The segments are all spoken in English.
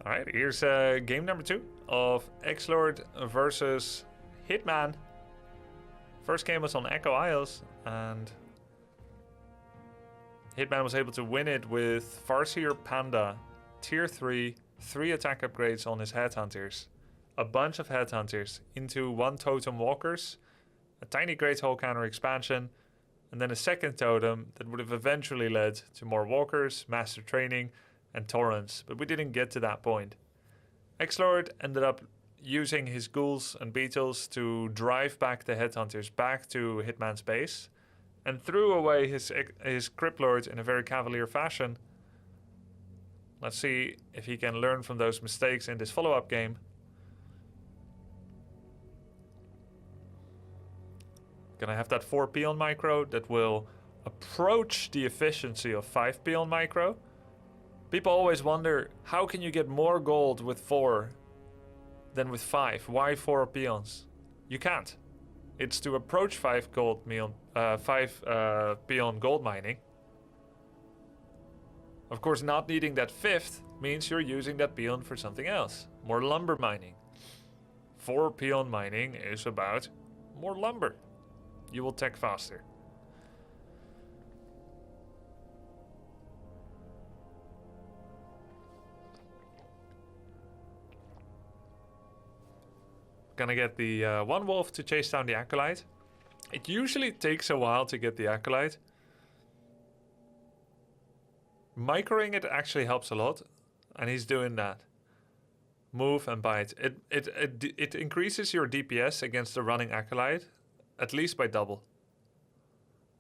Alright, here's game number 2 of X-Lord versus Hitman. First game was on Echo Isles, and Hitman was able to win it with Farseer Panda, Tier 3, 3 attack upgrades on his Headhunters, a bunch of Headhunters into 1 Totem Walkers, a tiny Great Hole counter expansion, and then a second totem that would have eventually led to more Walkers, Master Training, and Torrents, but we didn't get to that point. X-Lord ended up using his ghouls and beetles to drive back the Headhunters back to Hitman's base, and threw away his Crypt Lords in a very cavalier fashion. Let's see if he can learn from those mistakes in this follow-up game. Gonna have that 4 peon micro that will approach the efficiency of 5 peon micro. People always wonder, how can you get more gold with 4 than with 5? Why 4 peons? You can't. It's to approach 5 peon gold mining. Of course, not needing that 5th means you're using that peon for something else. More lumber mining. 4 peon mining is about more lumber. You will tech faster. Gonna get the 1 wolf to chase down the Acolyte. It usually takes a while to get the Acolyte. Microing it actually helps a lot, and he's doing that. Move and bite. It increases your DPS against the running Acolyte, at least by double.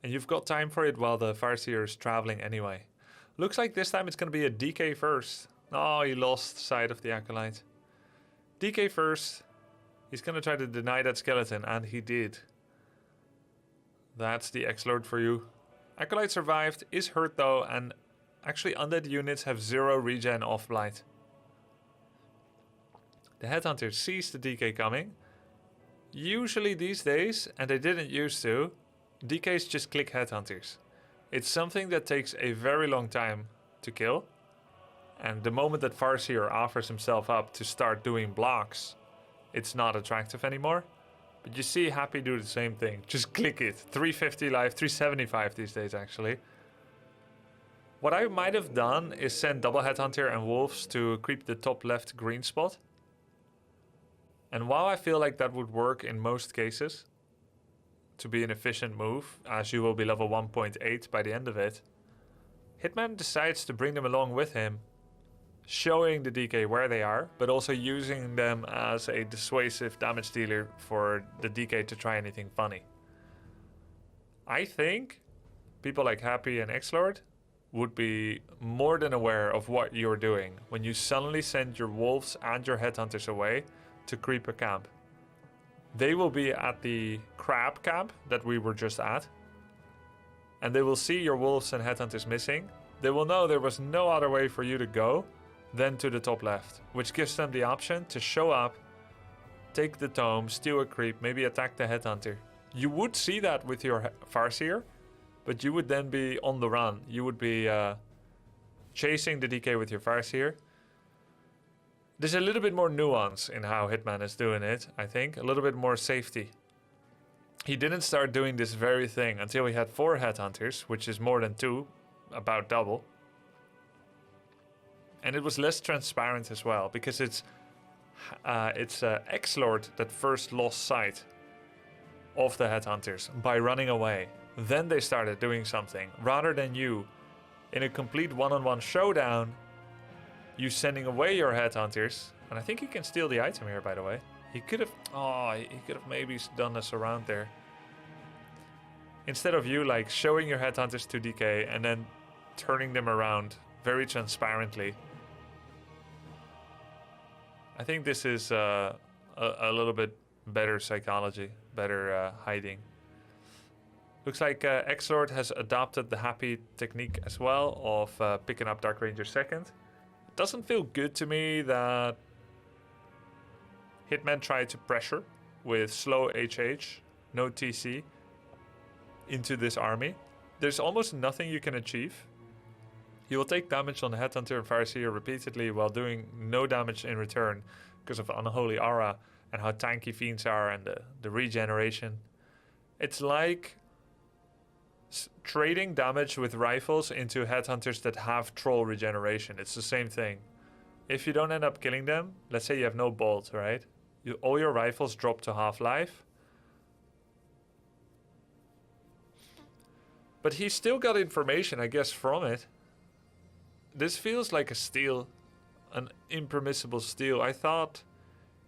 And you've got time for it while the Farseer is traveling anyway. Looks like this time it's gonna be a DK first. Oh, he lost sight of the Acolyte. DK first. He's gonna try to deny that skeleton, and he did. That's the X-Lord for you. Acolyte survived, is hurt though, and actually undead units have 0 regen off Blight. The Headhunter sees the DK coming. Usually these days, and they didn't used to, DKs just click Headhunters. It's something that takes a very long time to kill, and the moment that Farseer offers himself up to start doing blocks, it's not attractive anymore. But you see Happy do the same thing. Just click it. 350 life, 375 these days actually. What I might have done is send double Headhunter and Wolves to creep the top left green spot. And while I feel like that would work in most cases, to be an efficient move, as you will be level 1.8 by the end of it, Hitman decides to bring them along with him, showing the DK where they are, but also using them as a dissuasive damage dealer for the DK to try anything funny. I think people like Happy and X-Lord would be more than aware of what you're doing when you suddenly send your wolves and your headhunters away to creep a camp. They will be at the crab camp that we were just at, and they will see your wolves and headhunters missing. They will know there was no other way for you to go than to the top left, which gives them the option to show up, take the tome, steal a creep, maybe attack the headhunter. You would see that with your Farseer, but you would then be on the run. You would be chasing the DK with your Farseer. There's a little bit more nuance in how Hitman is doing it, I think. A little bit more safety. He didn't start doing this very thing until he had 4 headhunters, which is more than 2, about double. And it was less transparent as well, because it's X-Lord that first lost sight of the headhunters by running away. Then they started doing something, rather than you, in a complete one-on-one showdown, you sending away your headhunters. And I think he can steal the item here, by the way. He could have, he could have maybe done a surround there. Instead of you like showing your headhunters to DK and then turning them around very transparently. I think this is a little bit better psychology, better hiding. Looks like X-Lord has adopted the Happy technique as well of picking up Dark Ranger second. It doesn't feel good to me that Hitman tried to pressure with slow HH, no TC, into this army. There's almost nothing you can achieve He will take damage on the Headhunter and Pharisee repeatedly while doing no damage in return because of Unholy Aura and how tanky fiends are and the regeneration. It's like trading damage with rifles into Headhunters that have troll regeneration. It's the same thing. If you don't end up killing them, let's say you have no bolt, right? All your rifles drop to half-life. But he still got information, I guess, from it. This feels like a steal. An impermissible steal. I thought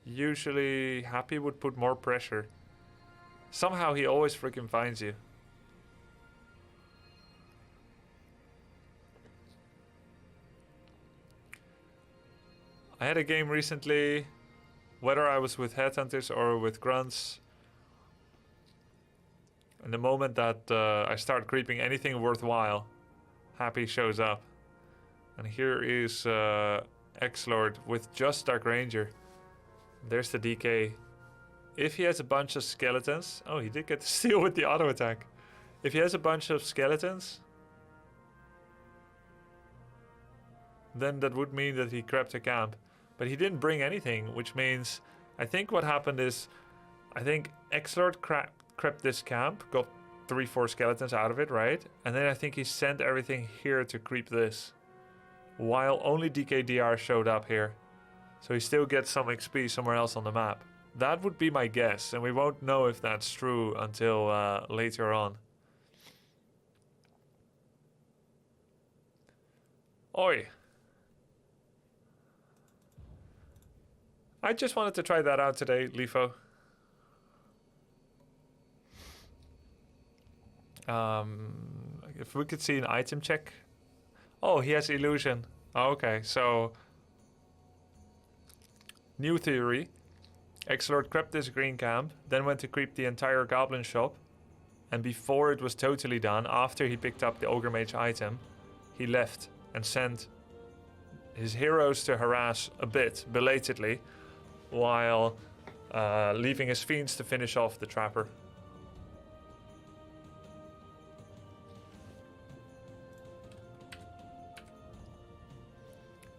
usually Happy would put more pressure. Somehow he always freaking finds you. I had a game recently, whether I was with Headhunters or with Grunts. And the moment that I start creeping anything worthwhile, Happy shows up. And here is X-Lord with just Dark Ranger. There's the DK. If he has a bunch of skeletons... Oh, he did get to steal with the auto attack. If he has a bunch of skeletons, then that would mean that he crept a camp. But he didn't bring anything, which means... I think what happened is... I think X-Lord crept this camp, got 3-4 skeletons out of it, right? And then I think he sent everything here to creep this. While only DKDR showed up here. So he still gets some XP somewhere else on the map. That would be my guess, and we won't know if that's true until later on. Oi! I just wanted to try that out today, Lifo. If we could see an item check. Oh, he has illusion. Oh, okay, so... New theory. X-Lord crept this green camp, then went to creep the entire goblin shop. And before it was totally done, after he picked up the Ogre Mage item, he left and sent his heroes to harass a bit, belatedly, while leaving his fiends to finish off the trapper.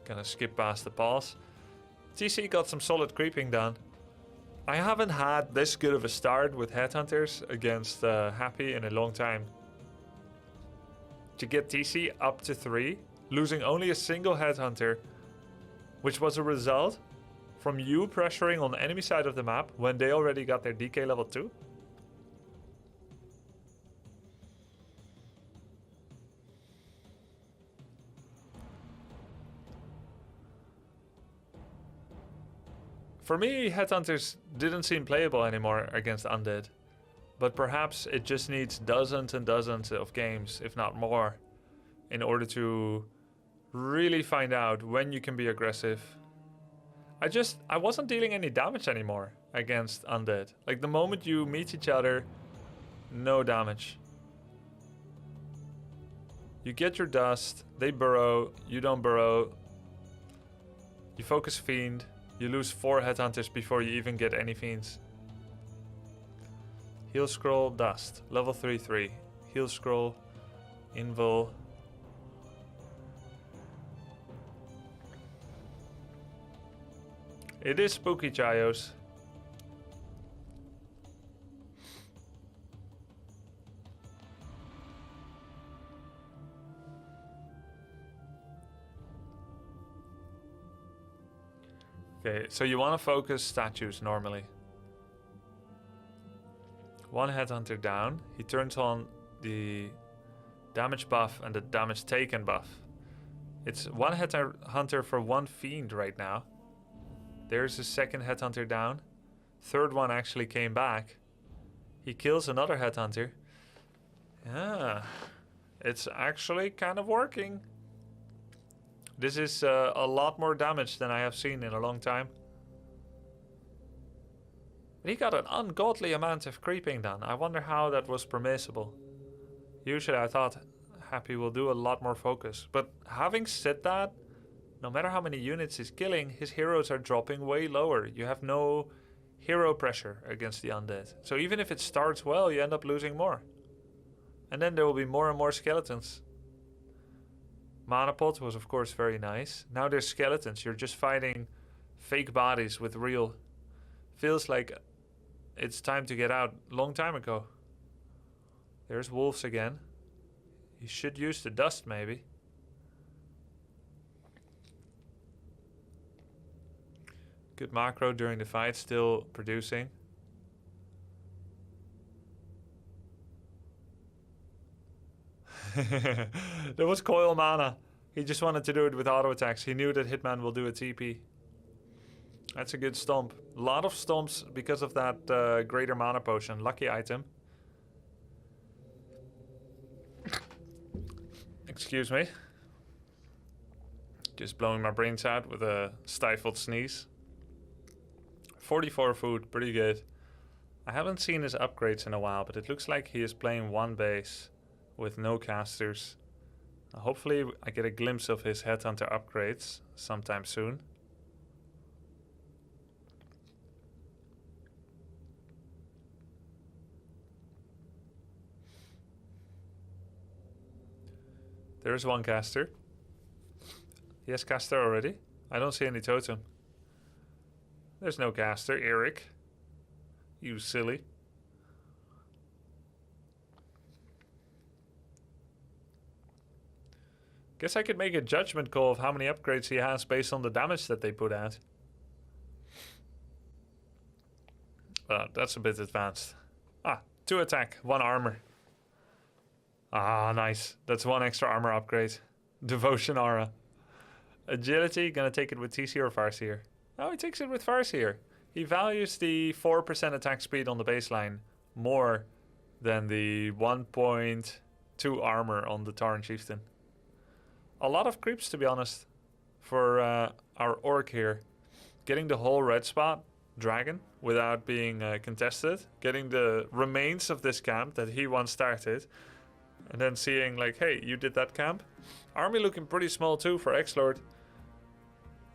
Gonna skip past the pause. TC got some solid creeping done. I haven't had this good of a start with Headhunters against Happy in a long time. To get TC up to 3, losing only a single Headhunter, which was a result from you pressuring on the enemy side of the map when they already got their DK level 2. For me, Headhunters didn't seem playable anymore against Undead. But perhaps it just needs dozens and dozens of games, if not more, in order to really find out when you can be aggressive. I wasn't dealing any damage anymore against Undead. Like the moment you meet each other, no damage. You get your dust, they burrow, you don't burrow. You focus Fiend. You lose 4 Headhunters before you even get any Fiends. Heal Scroll, Dust. Level 3-3. Heal Scroll, Invul. It is spooky, Chayos. Okay, so you want to focus statues normally. 1 Headhunter down. He turns on the damage buff and the damage taken buff. It's 1 Headhunter for 1 Fiend right now. There's a second Headhunter down. Third one actually came back. He kills another Headhunter. Yeah, it's actually kind of working. This is a lot more damage than I have seen in a long time. But he got an ungodly amount of creeping done. I wonder how that was permissible. Usually I thought Happy will do a lot more focus. But having said that, no matter how many units he's killing, his heroes are dropping way lower. You have no hero pressure against the undead. So even if it starts well, you end up losing more. And then there will be more and more skeletons. Mana pot was of course very nice. Now there's skeletons. You're just fighting fake bodies with real. Feels like it's time to get out. Long time ago. There's wolves again. He should use the dust maybe. Good macro during the fight, still producing. There was coil mana. He just wanted to do it with auto attacks. He knew that Hitman will do a TP. That's a good stomp. A lot of stomps because of that greater mana potion. Lucky item. Excuse me. Just blowing my brains out with a stifled sneeze. 44 food, pretty good. I haven't seen his upgrades in a while, but it looks like he is playing one base with no casters. Hopefully I get a glimpse of his Headhunter upgrades sometime soon. There's one caster. He has caster already. I don't see any totem. There's no caster, Eric. You silly. Guess I could make a judgment call of how many upgrades he has based on the damage that they put out. That's a bit advanced. 2 attack, 1 armor. Nice. That's 1 extra armor upgrade. Devotion aura. Agility, gonna take it with TC or Farseer? Oh, he takes it with Farseer. He values the 4% attack speed on the baseline more than the 1.2 armor on the Tauren Chieftain. A lot of creeps, to be honest, for our orc here. Getting the whole red spot, dragon, without being contested. Getting the remains of this camp that he once started. And then seeing like, hey, you did that camp. Army looking pretty small too for X-Lord.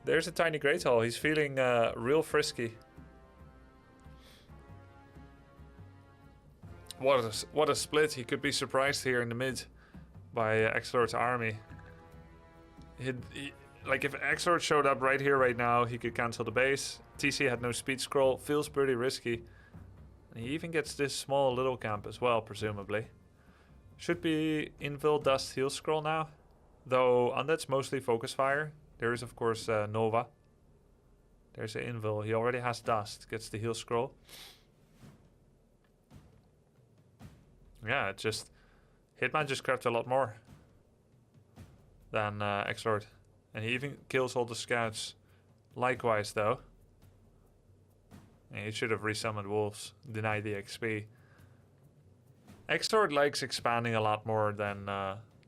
There's a tiny Great Hall. He's feeling real frisky. What a split. He could be surprised here in the mid by X-Lord's army. Like if X-Lord showed up right here, right now, he could cancel the base. TC had no speed scroll. Feels pretty risky. And he even gets this small little camp as well, presumably. Should be Invul, Dust, Heal Scroll now. Though Undead's mostly Focus Fire. There is, of course, Nova. There's an Invul. He already has Dust. Gets the Heal Scroll. Yeah, it just... Hitman just grabbed a lot more than X-Lord. And he even kills all the scouts. Likewise, though. And he should have resummoned wolves. Deny the XP. X-Lord likes expanding a lot more than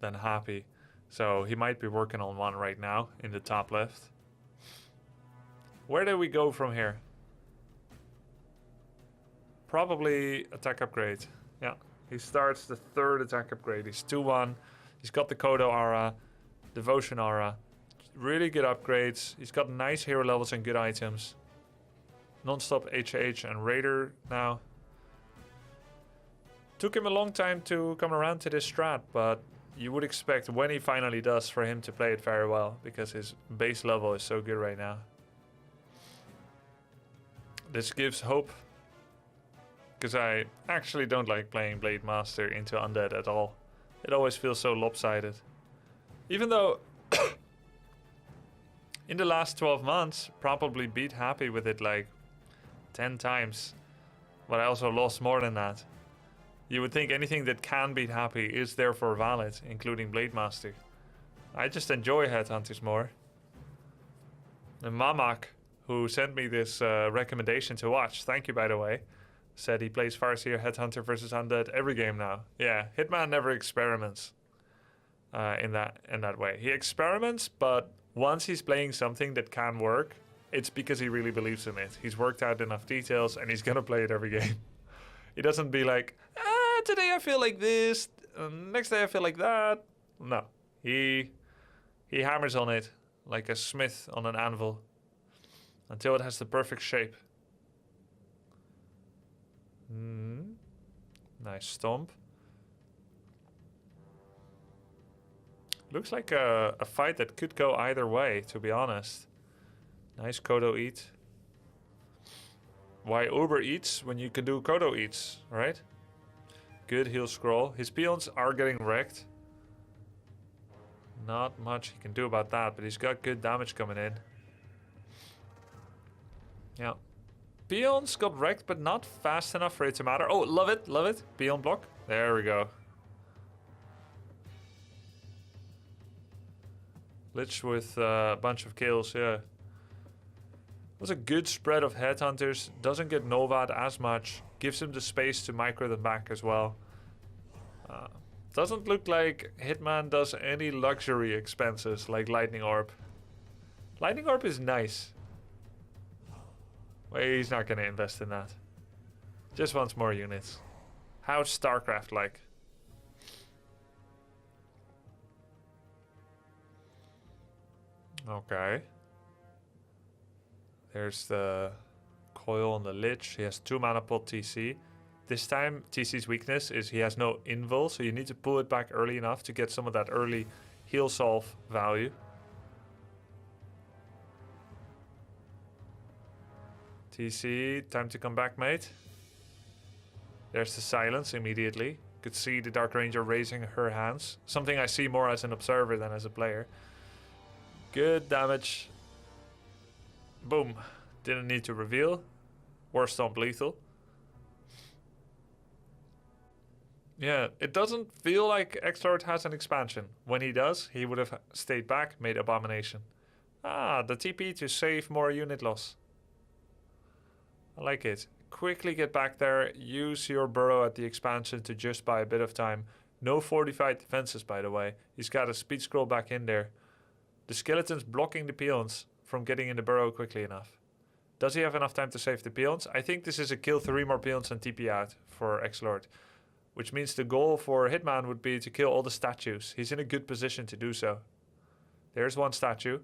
Happy. So he might be working on one right now in the top left. Where do we go from here? Probably attack upgrade. Yeah. He starts the 3rd attack upgrade. He's 2-1. He's got the Kodo aura. Devotion aura. Really good upgrades. He's got nice hero levels and good items. Non-stop HH and Raider now. Took him a long time to come around to this strat, but you would expect when he finally does for him to play it very well, because his base level is so good right now. This gives hope, because I actually don't like playing Blade Master into Undead at all. It always feels so lopsided. Even though in the last 12 months, probably beat Happy with it like 10 times. But I also lost more than that. You would think anything that can beat Happy is therefore valid, including Blade Master. I just enjoy Headhunters more. And Mamak, who sent me this recommendation to watch, thank you by the way, said he plays Farseer, Headhunter versus Undead every game now. Yeah, Hitman never experiments in that way. He experiments, but once he's playing something that can work, it's because he really believes in it. He's worked out enough details and he's gonna play it every game. He doesn't be like, today I feel like this, next day I feel like that. No, he hammers on it like a smith on an anvil until it has the perfect shape. Nice stomp. Looks like a fight that could go either way, to be honest. Nice Kodo eat. Why Uber eats when you can do Kodo eats, right? Good heal scroll. His peons are getting wrecked. Not much he can do about that, but he's got good damage coming in. Yeah. Peons got wrecked, but not fast enough for it to matter. Oh, love it, love it. Peon block. There we go. Lich with a bunch of kills, yeah. Was a good spread of headhunters. Doesn't get Novad as much. Gives him the space to micro them back as well. Doesn't look like Hitman does any luxury expenses like Lightning Orb. Lightning Orb is nice. Well, he's not going to invest in that. Just wants more units. How's StarCraft like? Okay. There's the coil on the Lich. He has 2 mana pot TC. This time, TC's weakness is he has no invul, so you need to pull it back early enough to get some of that early heal solve value. TC, time to come back, mate. There's the silence immediately. Could see the Dark Ranger raising her hands. Something I see more as an observer than as a player. Good damage. Boom. Didn't need to reveal. War Stomp lethal. Yeah, it doesn't feel like X-Lord has an expansion. When he does, he would have stayed back, made Abomination. Ah, the TP to save more unit loss. I like it. Quickly get back there. Use your burrow at the expansion to just buy a bit of time. No fortified defenses, by the way. He's got a speed scroll back in there. The skeleton's blocking the peons from getting in the burrow quickly enough. Does he have enough time to save the peons? I think this is a kill 3 more peons and TP out for X-Lord. Which means the goal for Hitman would be to kill all the statues. He's in a good position to do so. There's one statue.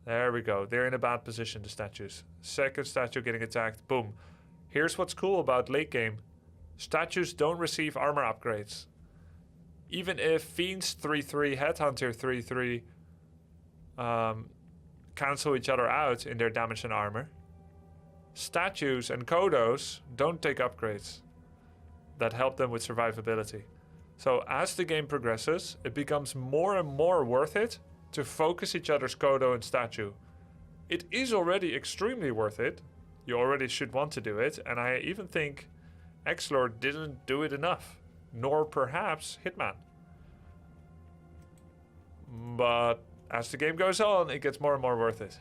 There we go. They're in a bad position, the statues. Second statue getting attacked. Boom. Here's what's cool about late game. Statues don't receive armor upgrades. Even if Fiends 3-3, Headhunter 3-3 cancel each other out in their damage and armor, statues and Kodos don't take upgrades that help them with survivability. So as the game progresses, it becomes more and more worth it to focus each other's Kodo and statue. It is already extremely worth it. You already should want to do it, and I even think X-Lord didn't do it enough, nor perhaps Hitman. But as the game goes on, it gets more and more worth it.